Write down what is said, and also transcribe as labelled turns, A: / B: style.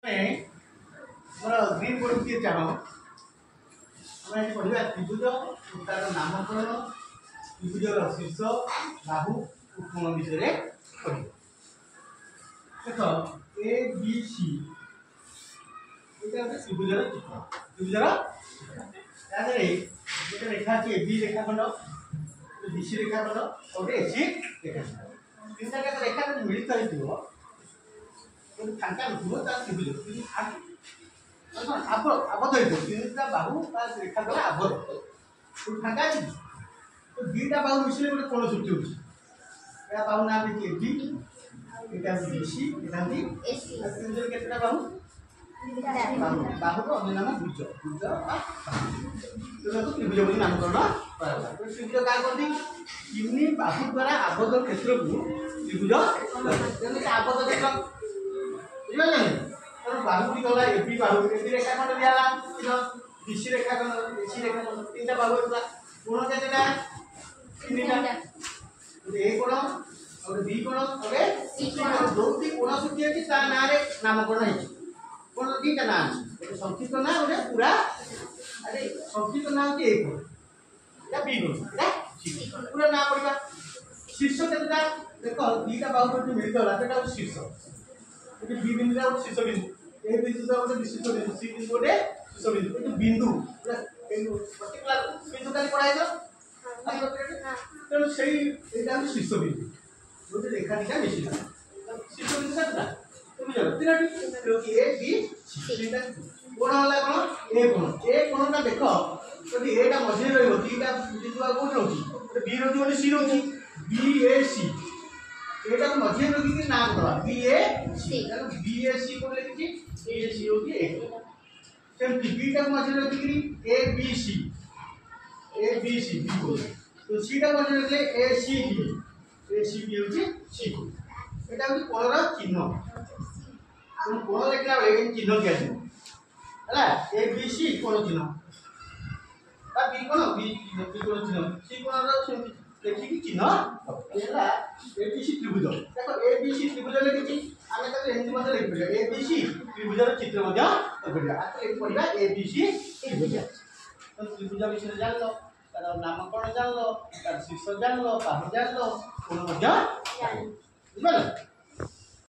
A: मोर green board किए चाह आम पढ़ा त्रिभुज तार नामकरण त्रिभुजर शीर्ष बाहु कोण विषय पढ़ देख ए बी सी त्रिभुजर चित्र त्रिभुजर गोटे रेखा अच्छी ए बी रेखाखंड बी सी रेखाखंड और गोटे ए सी रेखाखंड तीन टाइम रेखा मिलित हो फांका नुथ त्रिभुज आबद्ध तीनटा बाहु रेखा द्वारा आबद्ध फांका अच्छी तो दुईटा बाहु मिसले गोटे कोण सृष्टि होता बाहु ना देखिए बी यहाँ बी सी यहाँ त्रिभुज केतटा बाहु बाहु को अन्य नाम भुज भुज त्रिभुज बोली नामकरण त्रिभुज क्या कहते तीन बाहु द्वारा आबद्ध क्षेत्र को त्रिभुज आबद्ध क्षेत्र बुझे बाहुटी गला एबी बाहु एबी रेखाखंड दिया बीसी रेखाखंड एसी रेखाखंड तीन बाहु कोण केतटा तीनटा ए कोण और बी कोण और सी कोण जोटी कोण सृष्टि है ता ना रे नामकरण है कोण दीटा ना है संक्षिप्त ना और पूरा अरे संक्षिप्त ना होती ए कोण या बी कोण या सी कोण पूरा ना पड़िबा शीर्ष केतटा देखो दीटा बाहु जो मिलित होला सेटा शीर्ष ये बी बिंदु और शीर्ष बिंदु ए बिंदु का गोटे विशिष्ट बिंदु सी बिंदु गोटे शीर्ष बिंदु ये बिंदु पर्टिकुलर बिंदु काली पढ़ाई तो तेणु से शीर्ष बिंदु गोटे रेखा दिटा मिशिला शीर्ष बिंदु सातटा तुम जानो तीनटी क्योंकि ए बी सी कोण होला कोण ए कोणटा देखो यदि एटा मध्य रहइबो तीटा बिंदु आ कोण रहउची गोटे बी रहउची गोटे सी रहउची बी ए सी एटा तो मध्य रखी के नाम करवा बी ए सी बी ए सी को लिखी ए सी होगी ए सेम बी टा मध्य रखी के ए बी सी बी को तो सी टा मध्य रखले ए सी बी होगी सी को एटा होगी कोणर चिन्ह तो कोण लिखला बेले चिन्ह दिया है हला ए बी सी कोण चिन्ह बा बी कोण चिन्ह सी कोणर देखिए चिन्ह है एबीसी त्रिभुज देखो एबीसी त्रिभुज लिखी आम हिंदी मत लिख पड़ा एबीसी त्रिभुजर चित्र पढ़ा एबीसी त्रिभुज तो त्रिभुज विषय जान लो तार नामकरण जान लो तार शीर्ष जान लो बाहु जान लो कोण बुझे